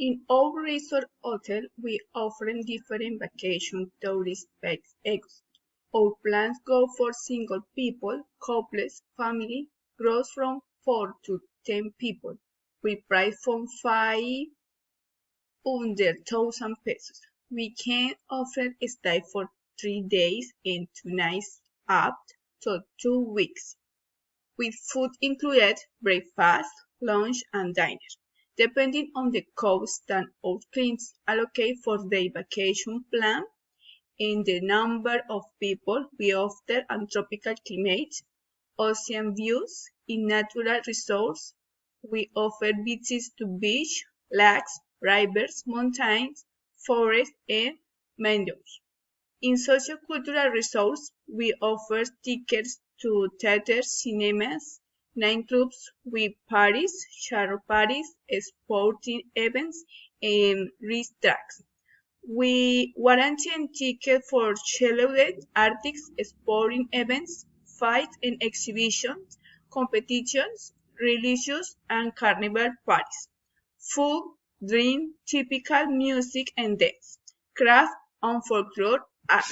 In our resort hotel, we offer different vacation tourist packages. Our plans go for single people, couples, family, grows from 4 to 10 people. We price from 500,000 pesos. We can offer a stay for 3 days and 2 nights up to 2 weeks, with food included, breakfast, lunch, and dinner, depending on the cost that our clients allocate for their vacation plan and the number of people. We offer a tropical climate, ocean views, in natural resorts. We offer visits to beach, lakes, rivers, mountains, forests, and meadows. In sociocultural resorts, we offer tickets to theaters, cinemas, nightclubs, with parties, shadow parties, sporting events, and racetracks. We warranty and ticket for scheduled artists, sporting events, fights and exhibitions, competitions, religious and carnival parties. Food, drink, typical music and dance, craft and folklore art.